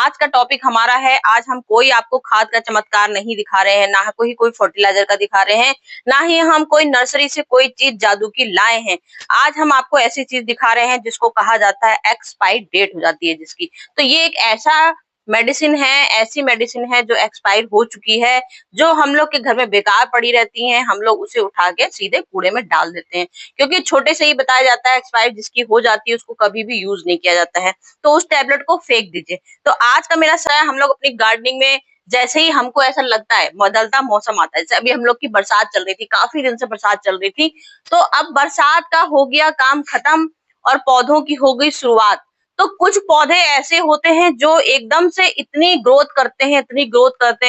आज का टॉपिक हमारा है। आज हम कोई आपको खाद का चमत्कार नहीं दिखा रहे हैं, ना कोई फर्टिलाइजर का दिखा रहे हैं, ना ही हम कोई नर्सरी से कोई चीज जादू की लाए हैं। आज हम आपको ऐसी चीज दिखा रहे हैं जिसको कहा जाता है एक्सपायरी डेट हो जाती है जिसकी। तो ये एक ऐसा मेडिसिन है, ऐसी मेडिसिन है जो एक्सपायर हो चुकी है, जो हम लोग के घर में बेकार पड़ी रहती हैं। हम लोग उसे उठा के सीधे कूड़े में डाल देते हैं, क्योंकि छोटे से ही बताया जाता है एक्सपायर जिसकी हो जाती है उसको कभी भी यूज नहीं किया जाता है, तो उस टैबलेट को फेंक दीजिए। तो आज का मेरा सलाह, हम लोग अपनी गार्डनिंग में जैसे ही हमको ऐसा लगता है, बदलता मौसम आता है, जैसे अभी हम लोग की बरसात चल रही थी, काफी दिन से बरसात चल रही थी, तो अब बरसात का हो गया काम खत्म और पौधों की हो गई शुरुआत। तो कुछ पौधे ऐसे होते हैं जो एकदम से इतनी ग्रोथ करते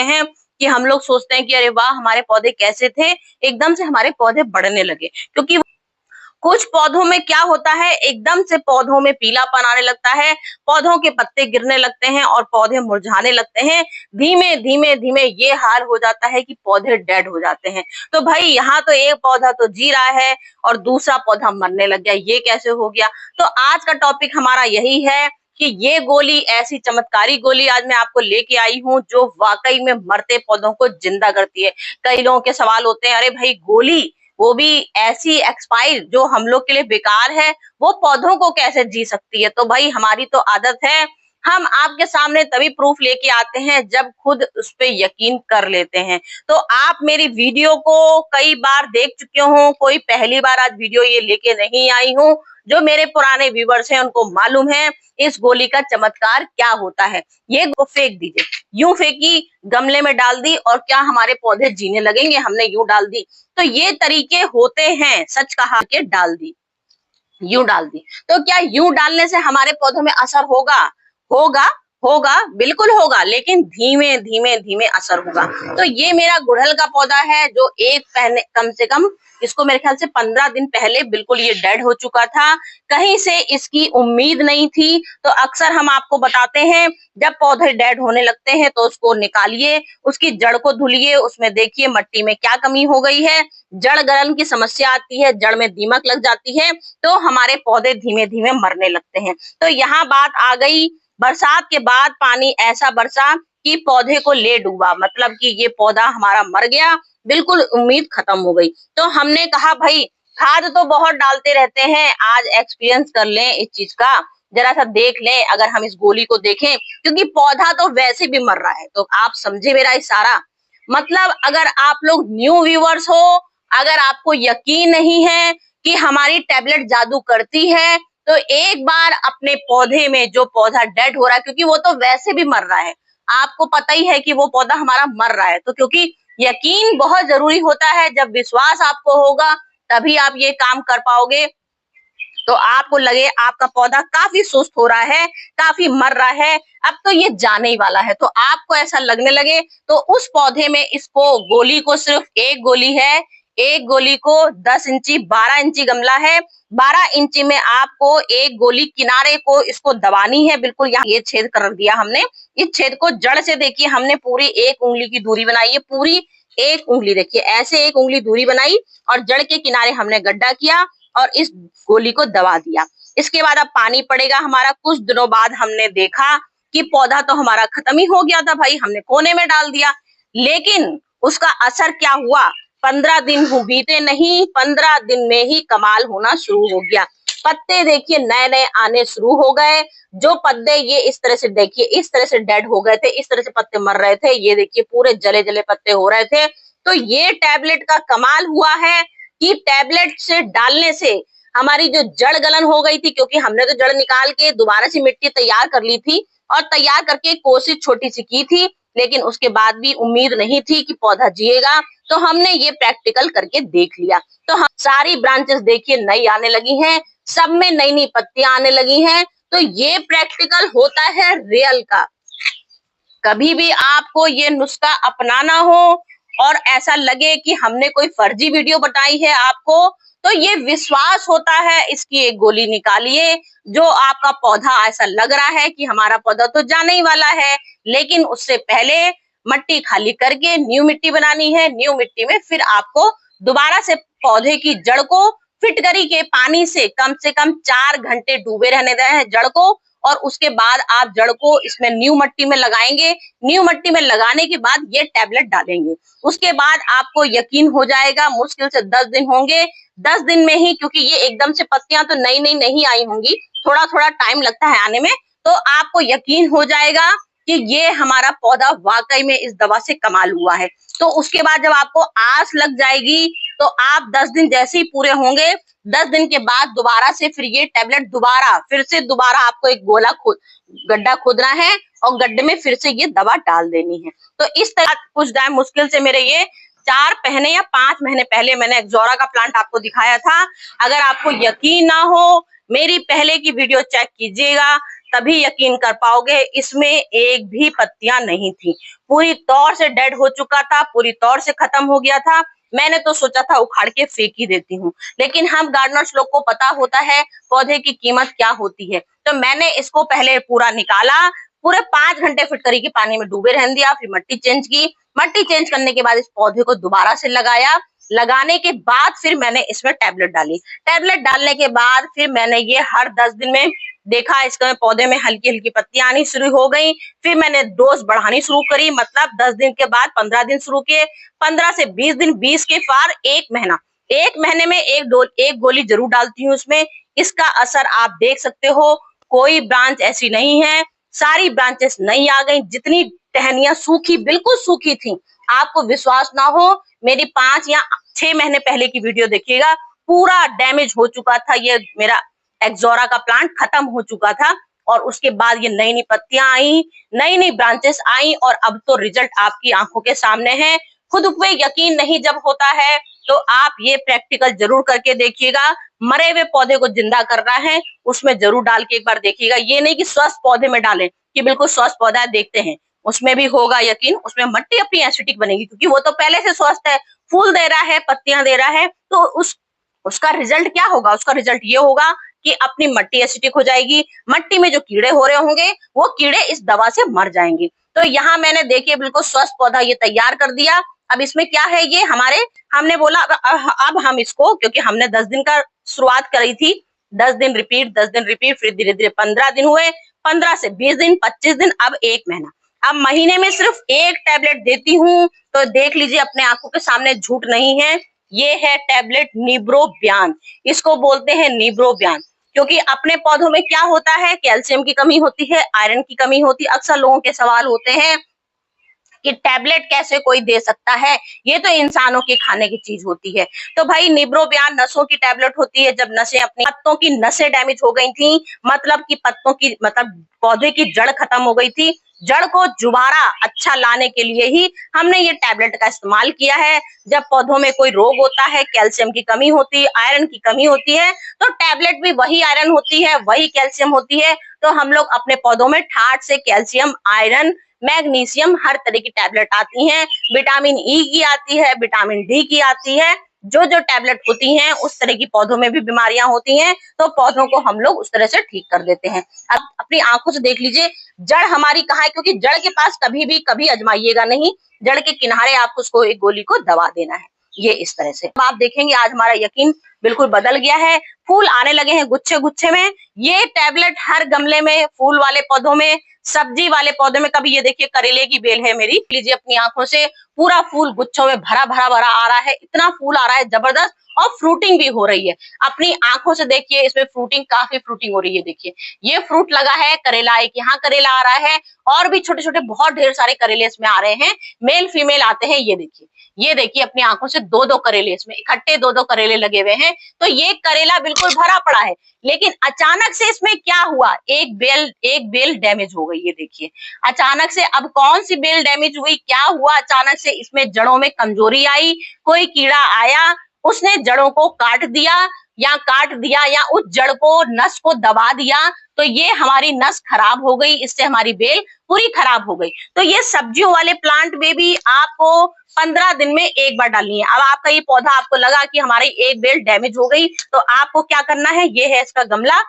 हैं कि हम लोग सोचते हैं कि अरे वाह, हमारे पौधे कैसे थे, एकदम से हमारे पौधे बढ़ने लगे। क्योंकि कुछ पौधों में क्या होता है, एकदम से पौधों में पीलापन आने लगता है, पौधों के पत्ते गिरने लगते हैं और पौधे मुरझाने लगते हैं। धीमे धीमे धीमे ये हाल हो जाता है कि पौधे डेड हो जाते हैं। तो भाई यहाँ तो एक पौधा तो जी रहा है और दूसरा पौधा मरने लग गया, ये कैसे हो गया? तो आज का टॉपिक हमारा यही है कि ये गोली, ऐसी चमत्कारी गोली आज मैं आपको लेके आई हूँ जो वाकई में मरते पौधों को जिंदा करती है। कई लोगों के सवाल होते हैं, अरे भाई गोली, वो भी ऐसी एक्सपायर जो हम लोग के लिए बेकार है, वो पौधों को कैसे जी सकती है? तो भाई हमारी तो आदत है, हम आपके सामने तभी प्रूफ लेके आते हैं जब खुद उस पे यकीन कर लेते हैं। तो आप मेरी वीडियो को कई बार देख चुके हो, कोई पहली बार आज वीडियो ये लेके नहीं आई हूँ। जो मेरे पुराने व्यूवर्स हैं उनको मालूम है इस गोली का चमत्कार क्या होता है। ये फेंक दीजिए, यूं फेंकी, गमले में डाल दी और क्या हमारे पौधे जीने लगेंगे? हमने यूं डाल दी। तो ये तरीके होते हैं, सच कहा के डाल दी, यूं डाल दी। तो क्या यूं डालने से हमारे पौधों में असर होगा? होगा, होगा, बिल्कुल होगा, लेकिन धीमे धीमे धीमे असर होगा। तो ये मेरा गुड़हल का पौधा है जो कम से कम इसको मेरे ख्याल से 15 दिन पहले बिल्कुल ये डेड हो चुका था। कहीं से इसकी उम्मीद नहीं थी। तो अक्सर हम आपको बताते हैं जब पौधे डेड होने लगते हैं तो उसको निकालिए, उसकी जड़ को धुलिए, उसमें देखिए मट्टी में क्या कमी हो गई है। जड़ गलन की समस्या आती है, जड़ में दीमक लग जाती है, तो हमारे पौधे धीमे धीमे मरने लगते हैं। तो यहाँ बात आ गई, बरसात के बाद पानी ऐसा बरसा कि पौधे को ले डूबा, मतलब कि ये पौधा हमारा मर गया, बिल्कुल उम्मीद खत्म हो गई। तो हमने कहा भाई खाद तो बहुत डालते रहते हैं, आज एक्सपीरियंस कर लें इस चीज का, जरा सा देख लें। अगर हम इस गोली को देखें, क्योंकि पौधा तो वैसे भी मर रहा है, तो आप समझे मेरा इशारा। मतलब अगर आप लोग न्यू व्यूअर्स हो, अगर आपको यकीन नहीं है कि हमारी टैबलेट जादू करती है, तो एक बार अपने पौधे में जो पौधा डेड हो रहा है, क्योंकि वो तो वैसे भी मर रहा है, आपको पता ही है कि वो पौधा हमारा मर रहा है, तो क्योंकि यकीन बहुत जरूरी होता है, जब विश्वास आपको होगा तभी आप ये काम कर पाओगे। तो आपको लगे आपका पौधा काफी सुस्त हो रहा है, काफी मर रहा है, अब तो ये जाने ही वाला है, तो आपको ऐसा लगने लगे, तो उस पौधे में इसको गोली को, सिर्फ एक गोली है, एक गोली को 10 इंची 12 इंची गमला है, 12 इंची में आपको एक गोली किनारे को इसको दबानी है। बिल्कुल यहाँ ये छेद कर दिया हमने, इस छेद को जड़ से देखिए हमने पूरी 1 उंगली की दूरी बनाई है, पूरी 1 उंगली, देखिए ऐसे 1 उंगली दूरी बनाई और जड़ के किनारे हमने गड्ढा किया और इस गोली को दबा दिया। इसके बाद अब पानी पड़ेगा हमारा। कुछ दिनों बाद हमने देखा कि पौधा तो हमारा खत्म ही हो गया था भाई, हमने कोने में डाल दिया, लेकिन उसका असर क्या हुआ? 15 दिन बीते नहीं, 15 दिन में ही कमाल होना शुरू हो गया। पत्ते देखिए नए नए आने शुरू हो गए। जो पत्ते ये इस तरह से देखिए, इस तरह से डेड हो गए थे, इस तरह से पत्ते मर रहे थे, ये देखिए पूरे जले जले पत्ते हो रहे थे। तो ये टैबलेट का कमाल हुआ है कि टैबलेट से डालने से हमारी जो जड़ गलन हो गई थी, क्योंकि हमने तो जड़ निकाल के दोबारा से मिट्टी तैयार कर ली थी और तैयार करके कोशिश छोटी सी की थी, लेकिन उसके बाद भी उम्मीद नहीं थी कि पौधा जिएगा, तो हमने ये प्रैक्टिकल करके देख लिया। तो हम सारी ब्रांचेस देखिए नई आने लगी हैं, सब में नई नई पत्तियां आने लगी हैं। तो ये प्रैक्टिकल होता है रियल का। कभी भी आपको ये नुस्खा अपनाना हो और ऐसा लगे कि हमने कोई फर्जी वीडियो बताई है आपको, तो ये विश्वास होता है, इसकी एक गोली निकालिए। जो आपका पौधा ऐसा लग रहा है कि हमारा पौधा तो जाने ही वाला है, लेकिन उससे पहले मट्टी खाली करके न्यू मिट्टी बनानी है। न्यू मिट्टी में फिर आपको दोबारा से पौधे की जड़ को फिटकरी के पानी से कम 4 घंटे डूबे रहने देना है जड़ को, और उसके बाद आप जड़ को इसमें नींव मट्टी में लगाएंगे। नींव मट्टी में लगाने के बाद ये टैबलेट डालेंगे। उसके बाद आपको यकीन हो जाएगा, मुश्किल से 10 दिन होंगे। 10 दिन में ही, क्योंकि ये एकदम से पत्तियां तो नई नई नहीं आई होंगी, थोड़ा थोड़ा टाइम लगता है आने में, तो आपको यकीन हो जाएगा कि ये हमारा पौधा वाकई में इस दवा से कमाल हुआ है। तो उसके बाद जब आपको आस लग जाएगी तो आप 10 दिन जैसे ही पूरे होंगे, 10 दिन के बाद दोबारा से फिर ये टैबलेट फिर से दोबारा आपको एक गड्ढा खोदना है और गड्ढे में फिर से ये दवा डाल देनी है। तो इस तरह कुछ टाइम मुश्किल से मेरे ये 4 महीने या 5 महीने पहले मैंने एक्सोरा का प्लांट आपको दिखाया था। अगर आपको यकीन ना हो, मेरी पहले की वीडियो चेक कीजिएगा, तभी यकीन कर पाओगे। इसमें एक भी पत्तियां नहीं थी, पूरी तौर से डेड हो चुका था, पूरी तौर से खत्म हो गया था। मैंने तो सोचा था उखाड़ के फेंक ही देती हूँ, लेकिन हम गार्डनर्स लोग को पता होता है पौधे की कीमत क्या होती है। तो मैंने इसको पहले पूरा निकाला, पूरे 5 घंटे फिटकरी के पानी में डूबे रहने दिया, फिर मट्टी चेंज की। मट्टी चेंज करने के बाद इस पौधे को दोबारा से लगाया। लगाने के बाद फिर मैंने इसमें टैबलेट डाली। टैबलेट डालने के बाद फिर मैंने ये हर 10 दिन में देखा, इसके पौधे में हल्की हल्की पत्तियां आनी शुरू हो गई। फिर मैंने डोज बढ़ानी शुरू करी, मतलब 10 दिन के बाद 15 दिन शुरू किए, 15 से 20 दिन, 20 के पार 1 महीना। 1 महीने में एक गोली जरूर डालती हूँ इसमें। इसका असर आप देख सकते हो, कोई ब्रांच ऐसी नहीं है, सारी ब्रांचेस नई आ गई। जितनी टहनियां सूखी, बिल्कुल सूखी थी, आपको विश्वास ना हो, मेरी 5 या 6 महीने पहले की वीडियो देखिएगा, पूरा डैमेज हो चुका था ये मेरा एक्सोरा का प्लांट, खत्म हो चुका था। और उसके बाद ये नई नई पत्तियां आई, नई नई ब्रांचेस आई, और अब तो रिजल्ट आपकी आंखों के सामने है। खुद पे यकीन नहीं जब होता है तो आप ये प्रैक्टिकल जरूर करके देखिएगा। मरे हुए पौधे को जिंदा करना है, उसमें जरूर डाल के एक बार देखिएगा। ये नहीं कि स्वस्थ पौधे में डालें कि बिल्कुल स्वस्थ पौधा है देखते हैं, उसमें भी होगा यकीन, उसमें मट्टी अपनी एसिडिक बनेगी, क्योंकि वो तो पहले से स्वस्थ है, फूल दे रहा है, पत्तियां दे रहा है। तो उसका रिजल्ट क्या होगा? उसका रिजल्ट ये होगा कि अपनी मट्टी एसिडिक हो जाएगी, मट्टी में जो कीड़े हो रहे होंगे वो कीड़े इस दवा से मर जाएंगे। तो यहाँ मैंने देखिए बिल्कुल स्वस्थ पौधा ये तैयार कर दिया। अब इसमें क्या है, ये हमने बोला अब हम इसको, क्योंकि हमने 10 दिन का शुरुआत करी थी, 10 दिन रिपीट, 10 दिन रिपीट, फिर धीरे धीरे 15 दिन हुए, 15 से 20 दिन, 25 दिन, अब 1 महीना। अब महीने में सिर्फ 1 टैबलेट देती हूँ। तो देख लीजिए अपने आंखों के सामने, झूठ नहीं है, ये है टैबलेट निब्रोबियान। इसको बोलते हैं निब्रोबियान, क्योंकि अपने पौधों में क्या होता है, कैल्शियम की कमी होती है, आयरन की कमी होती है। अक्सर लोगों के सवाल होते हैं कि टैबलेट कैसे कोई दे सकता है, ये तो इंसानों के खाने की चीज होती है। तो भाई निब्रोबियान नसों की टैबलेट होती है। जब नसें, अपनी पत्तों की नसें डैमेज हो गई थी, मतलब कि पत्तों की, मतलब पौधे की जड़ खत्म हो गई थी, जड़ को दोबारा अच्छा लाने के लिए ही हमने ये टैबलेट का इस्तेमाल किया है। जब पौधों में कोई रोग होता है, कैल्शियम की कमी होती है, आयरन की कमी होती है, तो टैबलेट भी वही आयरन होती है, वही कैल्शियम होती है। तो हम लोग अपने पौधों में ठाट से कैल्शियम, आयरन, मैग्नीशियम, हर तरह की टैबलेट आती हैं। विटामिन ई की आती है, विटामिन डी की आती है। जो जो टैबलेट होती हैं उस तरह की पौधों में भी बीमारियां होती हैं, तो पौधों को हम लोग उस तरह से ठीक कर देते हैं। अब अपनी आंखों से देख लीजिए जड़ हमारी कहाँ है, क्योंकि जड़ के पास कभी आजमाइएगा नहीं, जड़ के किनारे आपको उसको एक गोली को दबा देना है, ये इस तरह से। अब आप देखेंगे आज हमारा यकीन बिल्कुल बदल गया है, फूल आने लगे हैं गुच्छे गुच्छे में। ये टैबलेट हर गमले में, फूल वाले पौधों में, सब्जी वाले पौधे में, कभी ये देखिए करेले की बेल है मेरी, लीजिए अपनी आंखों से, पूरा फूल गुच्छों में भरा भरा भरा आ रहा है, इतना फूल आ रहा है जबरदस्त, और फ्रूटिंग भी हो रही है। अपनी आंखों से देखिए, इसमें फ्रूटिंग, काफी फ्रूटिंग हो रही है। देखिए ये फ्रूट लगा है, करेला एक यहाँ करेला आ रहा है, और भी छोटे छोटे बहुत ढेर सारे करेले इसमें आ रहे हैं, मेल फीमेल आते हैं। ये देखिए अपनी आंखों से 2-2 करेले, इसमें इकट्ठे 2-2 करेले लगे हुए हैं। तो ये करेला बिल्कुल भरा पड़ा है, लेकिन अचानक से इसमें क्या हुआ, एक बेल डैमेज हो गई। ये देखिए अचानक से, अब कौन सी बेल डैमेज हुई, क्या हुआ, अचानक से इसमें जड़ों में कमजोरी आई, कोई कीड़ा आया, उसने जड़ों को काट दिया या उस जड़ को, नस को दबा दिया, तो ये हमारी नस खराब हो गई, इससे हमारी बेल पूरी खराब हो गई। तो ये सब्जियों वाले प्लांट में भी आपको 15 दिन में एक बार डालनी है। अब आपका ये पौधा, आपको लगा कि हमारी एक बेल डैमेज हो गई, तो आपको क्या करना है, ये है इसका गमला,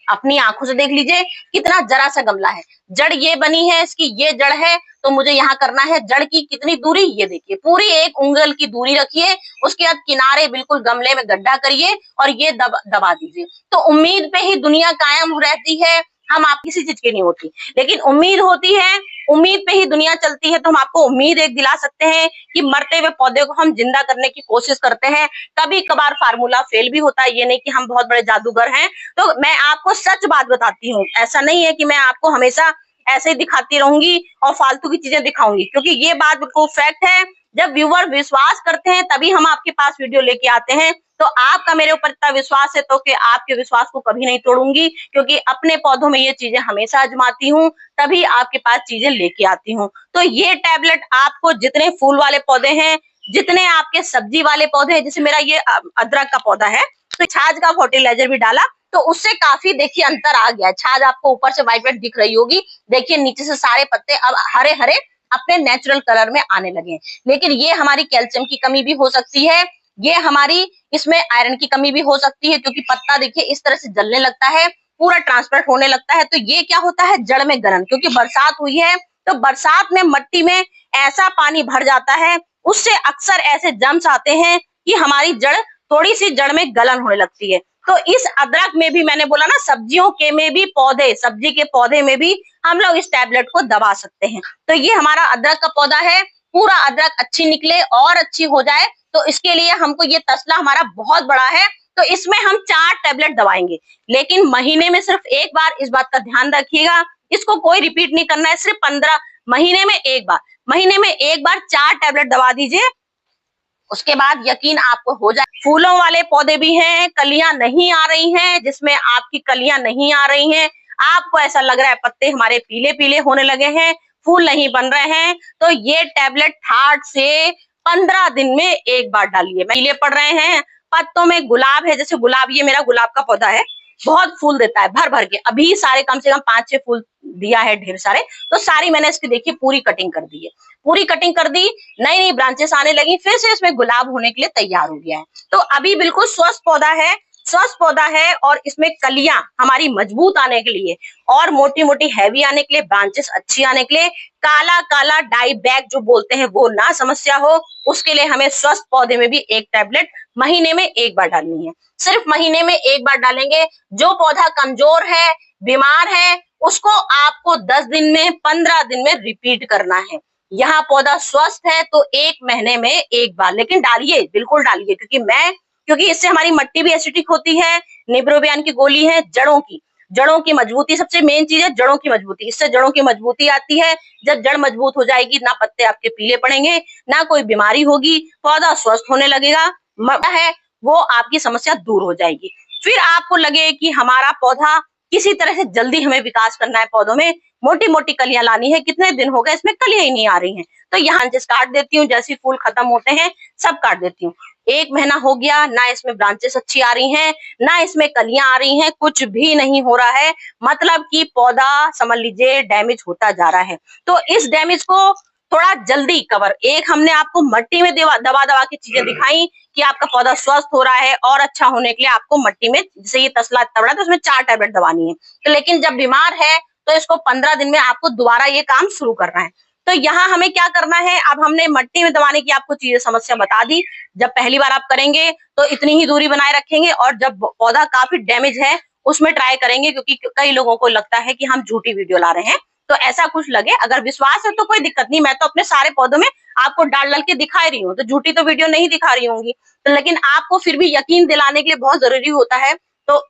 अपनी आंखों से देख लीजिए कितना जरा सा गमला है, जड़ ये बनी है इसकी, ये जड़ है, तो मुझे यहाँ करना है जड़ की कितनी दूरी, ये देखिए पूरी 1 उंगल की दूरी रखिए, उसके बाद किनारे बिल्कुल गमले में गड्ढा करिए और ये दबा दीजिए। तो उम्मीद पे ही दुनिया कायम रहती है। हम आप किसी चीज की नहीं होती, लेकिन उम्मीद होती है, उम्मीद पे ही दुनिया चलती है। तो हम आपको उम्मीद एक दिला सकते हैं कि मरते हुए पौधे को हम जिंदा करने की कोशिश करते हैं। कभी कभार फार्मूला फेल भी होता है, ये नहीं कि हम बहुत बड़े जादूगर हैं। तो मैं आपको सच बात बताती हूँ, ऐसा नहीं है कि मैं आपको हमेशा ऐसे ही दिखाती रहूंगी और फालतू की चीजें दिखाऊंगी, क्योंकि ये बात बिल्कुल फैक्ट है। जब व्यूअर विश्वास करते हैं तभी हम आपके पास वीडियो लेके आते हैं। तो आपका मेरे ऊपर इतना विश्वास है तो कि आपके विश्वास को कभी नहीं तोड़ूंगी, क्योंकि अपने पौधों में ये चीजें हमेशा आजमाती हूँ, तभी आपके पास चीजें लेके आती हूँ। तो ये टैबलेट आपको जितने फूल वाले पौधे हैं, जितने आपके सब्जी वाले पौधे हैं, जैसे मेरा ये अदरक का पौधा है, तो छाछ का फर्टिलाइजर भी डाला तो उससे काफी देखिए अंतर आ गया। छाछ आपको ऊपर से व्हाइट व्हाइट दिख रही होगी, देखिए नीचे से सारे पत्ते अब हरे हरे अपने नेचुरल कलर में आने लगे। लेकिन ये हमारी कैल्शियम की कमी भी हो सकती है, ये हमारी इसमें आयरन की कमी भी हो सकती है, क्योंकि पत्ता देखिए इस तरह से जलने लगता है, पूरा ट्रांसपेरेंट होने लगता है। तो ये क्या होता है, जड़ में गलन, क्योंकि बरसात हुई है तो बरसात में मट्टी में ऐसा पानी भर जाता है, उससे अक्सर ऐसे जम्स आते हैं कि हमारी जड़ थोड़ी सी जड़ में गलन होने लगती है। तो इस अदरक में भी मैंने बोला ना, सब्जियों के में भी पौधे, सब्जी के पौधे में भी हम लोग इस टैबलेट को दबा सकते हैं। तो ये हमारा अदरक का पौधा है, पूरा अदरक अच्छी निकले और अच्छी हो जाए तो इसके लिए हमको ये तसला हमारा बहुत बड़ा है। तो इसमें हम 4 टैबलेट दबाएंगे, लेकिन महीने में सिर्फ एक बार, इस बात का ध्यान रखिएगा। इसको कोई रिपीट नहीं करना है, सिर्फ 15 महीने में एक बार, महीने में एक बार 4 टैबलेट दबा दीजिए। उसके बाद यकीन आपको हो जाए। फूलों वाले पौधे भी हैं, कलियां नहीं आ रही हैं, जिसमें आपकी कलियां नहीं आ रही हैं, आपको ऐसा लग रहा है पत्ते हमारे पीले पीले होने लगे हैं, फूल नहीं बन रहे हैं, तो ये टैबलेट 8 से 15 दिन में एक बार डालिए। पीले पड़ रहे हैं, पत्तों में गुलाब है, जैसे गुलाब, ये मेरा गुलाब का पौधा है, बहुत फूल देता है भर भर के। अभी सारे कम से कम 5-6 फूल दिया है, ढेर सारे। तो सारी मैंने इसकी देखिए पूरी कटिंग कर दी है, पूरी कटिंग कर दी, नई नई ब्रांचेस आने लगी, फिर से इसमें गुलाब होने के लिए तैयार हो गया है। तो अभी बिल्कुल स्वस्थ पौधा है, स्वस्थ पौधा है। और इसमें कलियां हमारी मजबूत आने के लिए और मोटी मोटी हैवी आने के लिए, ब्रांचेस अच्छी आने के लिए, काला काला डाई बैक जो बोलते हैं वो ना समस्या हो, उसके लिए हमें स्वस्थ पौधे में भी एक टैबलेट महीने में एक बार डालनी है। सिर्फ महीने में एक बार डालेंगे। जो पौधा कमजोर है, बीमार है, उसको आपको 10 दिन में, 15 दिन में रिपीट करना है। यहाँ पौधा स्वस्थ है तो 1 महीने में एक बार, लेकिन डालिए, बिल्कुल डालिए, क्योंकि इससे हमारी मिट्टी भी एसिडिक होती है। निब्रोबियन की गोली है जड़ों की मजबूती, सबसे मेन चीज है जड़ों की मजबूती। इससे जड़ों की मजबूती आती है। जब जड़ मजबूत हो जाएगी, ना पत्ते आपके पीले पड़ेंगे, ना कोई बीमारी होगी, पौधा स्वस्थ होने लगेगा, है वो आपकी समस्या दूर हो जाएगी। फिर आपको लगे कि हमारा पौधा किसी तरह से जल्दी हमें विकास करना है, पौधों में मोटी मोटी कलियां लानी है, कितने दिन हो गए इसमें कलियां ही नहीं आ रही हैं, तो यहाँ से काट देती हूँ। जैसे फूल खत्म होते हैं सब काट देती हूँ। 1 महीना हो गया, ना इसमें ब्रांचेस अच्छी आ रही हैं, ना इसमें कलियां आ रही हैं, कुछ भी नहीं हो रहा है, मतलब कि पौधा समझ लीजिए डैमेज होता जा रहा है। तो इस डैमेज को थोड़ा जल्दी कवर, एक हमने आपको मट्टी में दबा दबा के चीजें दिखाई कि आपका पौधा स्वस्थ हो रहा है, और अच्छा होने के लिए आपको मट्टी में, जैसे ये तसला इतना बड़ा, तो उसमें 4 टैबलेट दबानी है। तो लेकिन जब बीमार है तो इसको 15 दिन में आपको दोबारा ये काम शुरू करना है। तो यहाँ हमें क्या करना है, अब हमने मट्टी में दबाने की आपको चीजें समस्या बता दी। जब पहली बार आप करेंगे तो इतनी ही दूरी बनाए रखेंगे, और जब पौधा काफी डैमेज है उसमें ट्राई करेंगे, क्योंकि कई लोगों को लगता है कि हम झूठी वीडियो ला रहे हैं, तो ऐसा कुछ लगे, अगर विश्वास है तो कोई दिक्कत नहीं। मैं तो अपने सारे पौधों में आपको डाल डाल के दिखा रही हूँ, तो झूठी तो वीडियो नहीं दिखा रही होंगी। तो लेकिन आपको फिर भी यकीन दिलाने के लिए बहुत जरूरी होता है, तो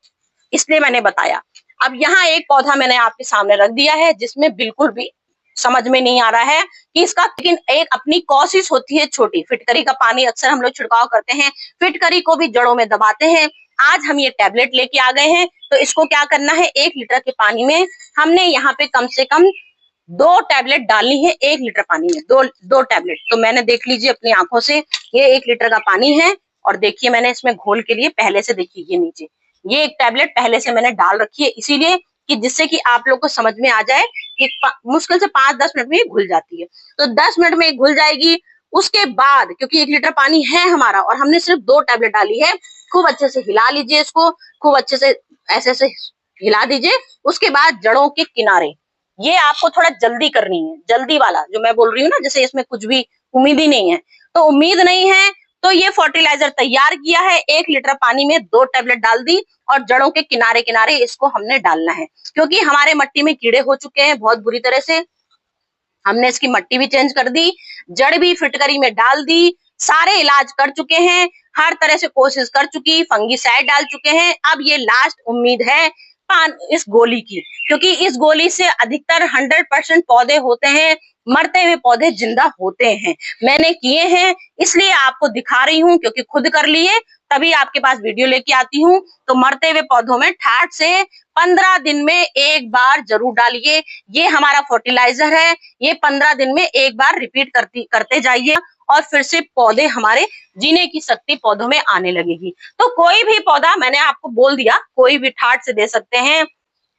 इसलिए मैंने बताया। अब यहाँ एक पौधा मैंने आपके सामने रख दिया है, जिसमें बिल्कुल भी समझ में नहीं आ रहा है कि इसका, लेकिन एक अपनी कोशिश होती है छोटी। फिटकरी का पानी अक्सर हम लोग छिड़काव करते हैं, फिटकरी को भी जड़ों में दबाते हैं। आज हम ये टैबलेट लेके आ गए हैं, तो इसको क्या करना है, 1 लीटर के पानी में हमने यहाँ पे कम से कम 2 टैबलेट डालनी है। 1 लीटर पानी में दो टैबलेट। तो मैंने देख लीजिए अपनी आंखों से, ये 1 लीटर का पानी है, और देखिए मैंने इसमें घोल के लिए पहले से, देखिए ये नीचे ये 1 टैबलेट पहले से मैंने डाल रखी है, इसीलिए कि जिससे कि आप लोग को समझ में आ जाए कि मुश्किल से 5-10 मिनट में ये घुल जाती है। तो 10 मिनट में घुल जाएगी। उसके बाद क्योंकि 1 लीटर पानी है हमारा और हमने सिर्फ 2 टैबलेट डाली है, खूब अच्छे से हिला लीजिए इसको, खूब अच्छे से ऐसे ऐसे हिला दीजिए। उसके बाद जड़ों के किनारे, ये आपको थोड़ा जल्दी करनी है, जल्दी वाला जो मैं बोल रही हूँ ना, जैसे इसमें कुछ भी उम्मीद ही नहीं है, तो उम्मीद नहीं है तो ये फर्टिलाइजर तैयार किया है, 1 लीटर पानी में 2 टैबलेट डाल दी और जड़ों के किनारे किनारे इसको हमने डालना है, क्योंकि हमारे मट्टी में कीड़े हो चुके हैं बहुत बुरी तरह से। हमने इसकी मट्टी भी चेंज कर दी, जड़ भी फिटकरी में डाल दी, सारे इलाज कर चुके हैं, हर तरह से कोशिश कर चुकी, फंगीसाइड डाल चुके हैं। अब ये लास्ट उम्मीद है इस गोली की, क्योंकि इस गोली से अधिकतर 100% पौधे होते हैं, मरते हुए पौधे जिंदा होते हैं। मैंने किए हैं इसलिए आपको दिखा रही हूँ, क्योंकि खुद कर लिए तभी आपके पास वीडियो लेके आती हूँ। तो मरते हुए पौधों में ठाठ से 15 दिन में एक बार जरूर डालिए। ये हमारा फर्टिलाइजर है, ये 15 दिन में एक बार रिपीट करते जाइए और फिर से पौधे हमारे जीने की शक्ति पौधों में आने लगेगी। तो कोई भी पौधा, मैंने आपको बोल दिया, कोई भी ठाठ से दे सकते हैं।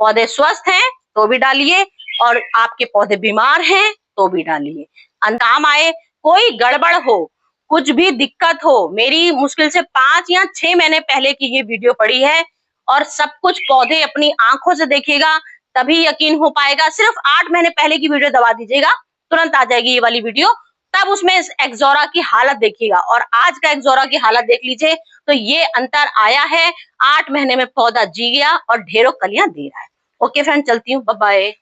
पौधे स्वस्थ हैं तो भी डालिए और आपके पौधे बीमार हैं तो भी डालिए। काम आए, कोई गड़बड़ हो, कुछ भी दिक्कत हो, मेरी मुश्किल से 5 या 6 महीने पहले की ये वीडियो पड़ी है और सब कुछ पौधे अपनी आंखों से देखेगा तभी यकीन हो पाएगा। सिर्फ 8 महीने पहले की वीडियो दबा दीजिएगा, तुरंत आ जाएगी ये वाली वीडियो, तब उसमें इस एक्सोरा की हालत देखिएगा और आज का एक्सोरा की हालत देख लीजिए। तो ये अंतर आया है, 8 महीने में पौधा जी गया और ढेरों कलियां दे रहा है। ओके फ्रेंड, चलती हूँ, बाय बाय।